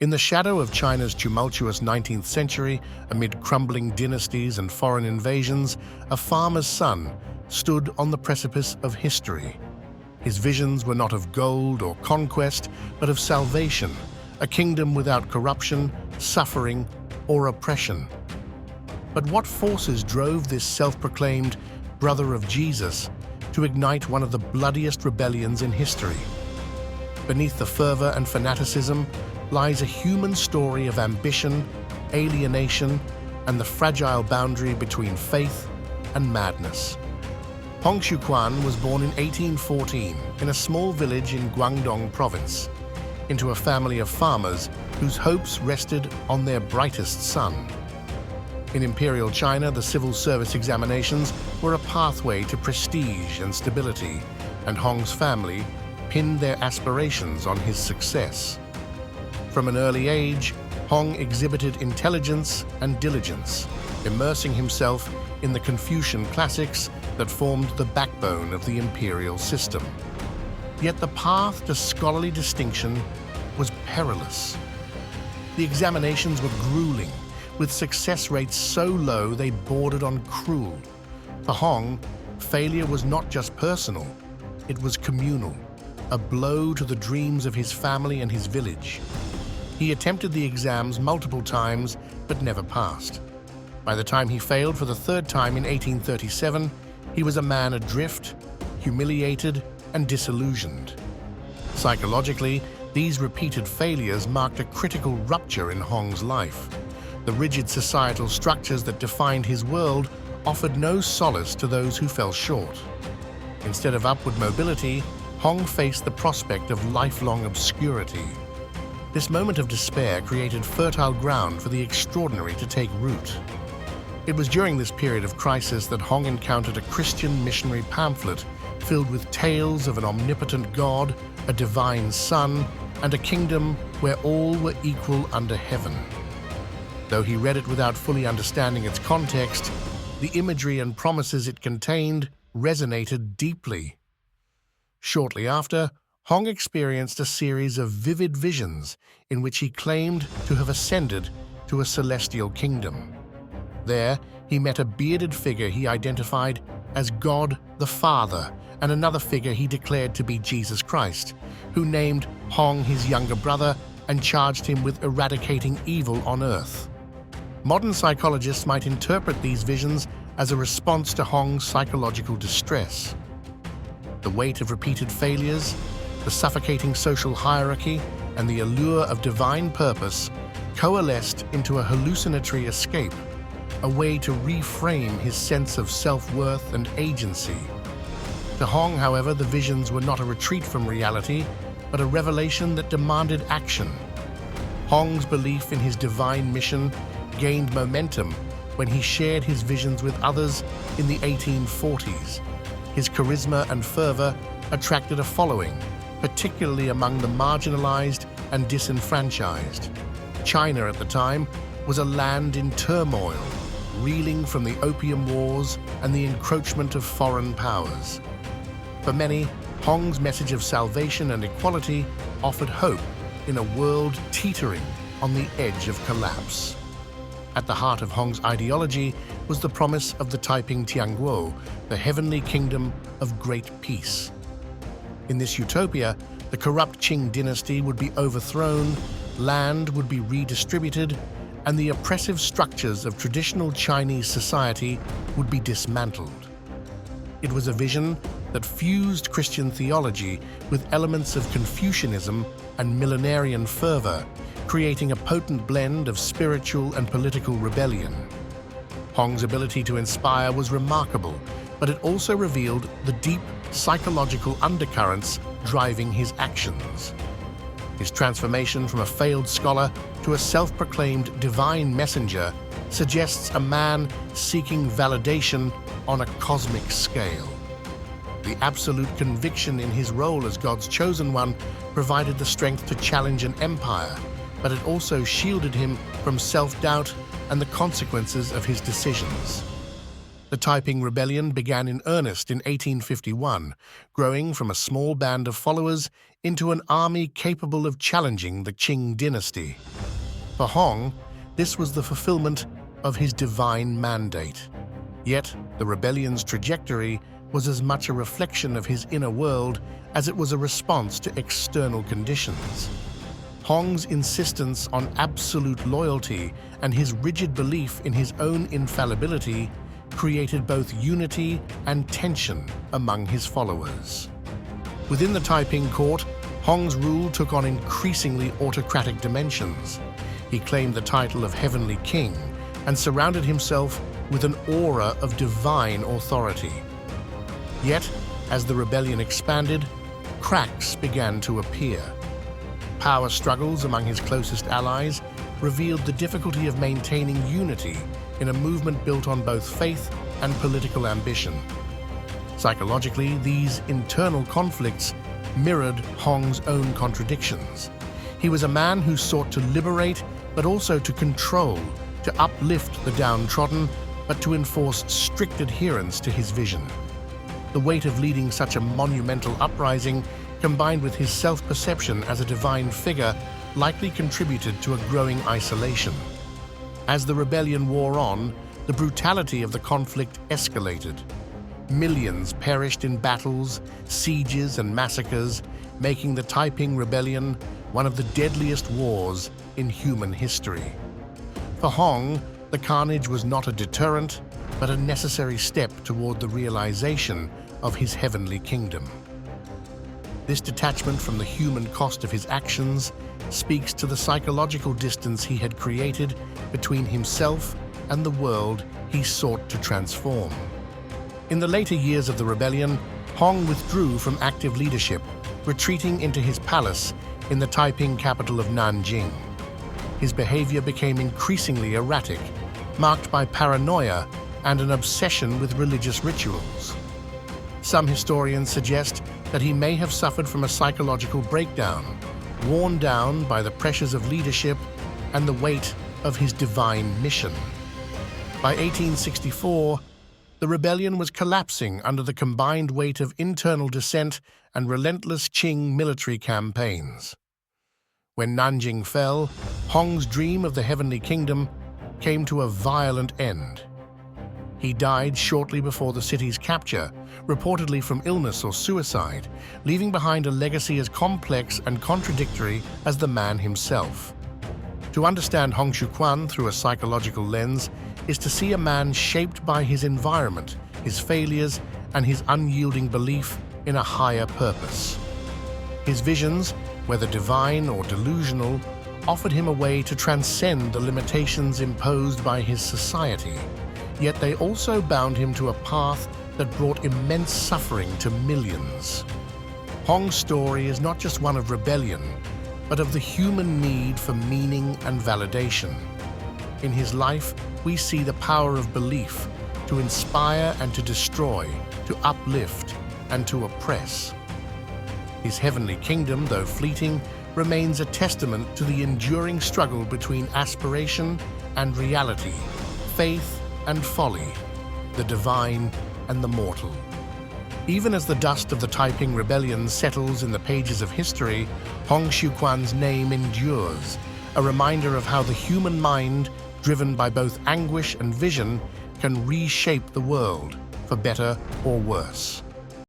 In the shadow of China's tumultuous 19th century, amid crumbling dynasties and foreign invasions, a farmer's son stood on the precipice of history. His visions were not of gold or conquest, but of salvation, a kingdom without corruption, suffering, or oppression. But what forces drove this self-proclaimed brother of Jesus to ignite one of the bloodiest rebellions in history? Beneath the fervor and fanaticism lies a human story of ambition, alienation, and the fragile boundary between faith and madness. Hong Xiuquan was born in 1814 in a small village in Guangdong province, into a family of farmers whose hopes rested on their brightest son. In imperial China, the civil service examinations were a pathway to prestige and stability, and Hong's family pinned their aspirations on his success. From an early age, Hong exhibited intelligence and diligence, immersing himself in the Confucian classics that formed the backbone of the imperial system. Yet the path to scholarly distinction was perilous. The examinations were grueling, with success rates so low they bordered on cruel. For Hong, failure was not just personal, it was communal, a blow to the dreams of his family and his village. He attempted the exams multiple times, but never passed. By the time he failed for the third time in 1837, he was a man adrift, humiliated, and disillusioned. Psychologically, these repeated failures marked a critical rupture in Hong's life. The rigid societal structures that defined his world offered no solace to those who fell short. Instead of upward mobility, Hong faced the prospect of lifelong obscurity. This moment of despair created fertile ground for the extraordinary to take root. It was during this period of crisis that Hong encountered a Christian missionary pamphlet filled with tales of an omnipotent God, a divine Son, and a kingdom where all were equal under heaven. Though he read it without fully understanding its context, the imagery and promises it contained resonated deeply. Shortly after, Hong experienced a series of vivid visions in which he claimed to have ascended to a celestial kingdom. There, he met a bearded figure he identified as God the Father, and another figure he declared to be Jesus Christ, who named Hong his younger brother and charged him with eradicating evil on earth. Modern psychologists might interpret these visions as a response to Hong's psychological distress. The weight of repeated failures, the suffocating social hierarchy, and the allure of divine purpose coalesced into a hallucinatory escape, a way to reframe his sense of self-worth and agency. To Hong, however, the visions were not a retreat from reality, but a revelation that demanded action. Hong's belief in his divine mission gained momentum when he shared his visions with others in the 1840s. His charisma and fervor attracted a following, particularly among the marginalized and disenfranchised. China at the time was a land in turmoil, reeling from the Opium Wars and the encroachment of foreign powers. For many, Hong's message of salvation and equality offered hope in a world teetering on the edge of collapse. At the heart of Hong's ideology was the promise of the Taiping Tianguo, the heavenly kingdom of great peace. In this utopia, the corrupt Qing dynasty would be overthrown, land would be redistributed, and the oppressive structures of traditional Chinese society would be dismantled. It was a vision that fused Christian theology with elements of Confucianism and millenarian fervor, creating a potent blend of spiritual and political rebellion. Hong's ability to inspire was remarkable, but it also revealed the deep psychological undercurrents driving his actions. His transformation from a failed scholar to a self-proclaimed divine messenger suggests a man seeking validation on a cosmic scale. The absolute conviction in his role as God's chosen one provided the strength to challenge an empire, but it also shielded him from self-doubt and the consequences of his decisions. The Taiping Rebellion began in earnest in 1851, growing from a small band of followers into an army capable of challenging the Qing dynasty. For Hong, this was the fulfillment of his divine mandate. Yet, the rebellion's trajectory was as much a reflection of his inner world as it was a response to external conditions. Hong's insistence on absolute loyalty and his rigid belief in his own infallibility created both unity and tension among his followers. Within the Taiping court, Hong's rule took on increasingly autocratic dimensions. He claimed the title of Heavenly King and surrounded himself with an aura of divine authority. Yet, as the rebellion expanded, cracks began to appear. Power struggles among his closest allies revealed the difficulty of maintaining unity in a movement built on both faith and political ambition. Psychologically, these internal conflicts mirrored Hong's own contradictions. He was a man who sought to liberate, but also to control, to uplift the downtrodden, but to enforce strict adherence to his vision. The weight of leading such a monumental uprising, combined with his self-perception as a divine figure, likely contributed to a growing isolation. As the rebellion wore on, the brutality of the conflict escalated. Millions perished in battles, sieges, and massacres, making the Taiping Rebellion one of the deadliest wars in human history. For Hong, the carnage was not a deterrent, but a necessary step toward the realization of his heavenly kingdom. This detachment from the human cost of his actions speaks to the psychological distance he had created between himself and the world he sought to transform. In the later years of the rebellion, Hong withdrew from active leadership, retreating into his palace in the Taiping capital of Nanjing. His behavior became increasingly erratic, marked by paranoia and an obsession with religious rituals. Some historians suggest that he may have suffered from a psychological breakdown, worn down by the pressures of leadership and the weight of his divine mission. By 1864, the rebellion was collapsing under the combined weight of internal dissent and relentless Qing military campaigns. When Nanjing fell, Hong's dream of the heavenly kingdom came to a violent end. He died shortly before the city's capture, reportedly from illness or suicide, leaving behind a legacy as complex and contradictory as the man himself. To understand Hong Xiuquan through a psychological lens is to see a man shaped by his environment, his failures, and his unyielding belief in a higher purpose. His visions, whether divine or delusional, offered him a way to transcend the limitations imposed by his society, yet they also bound him to a path that brought immense suffering to millions. Hong's story is not just one of rebellion, but of the human need for meaning and validation. In his life, we see the power of belief to inspire and to destroy, to uplift and to oppress. His heavenly kingdom, though fleeting, remains a testament to the enduring struggle between aspiration and reality, faith and folly, the divine and the mortal. Even as the dust of the Taiping Rebellion settles in the pages of history, Hong Xiuquan's name endures, a reminder of how the human mind, driven by both anguish and vision, can reshape the world, for better or worse.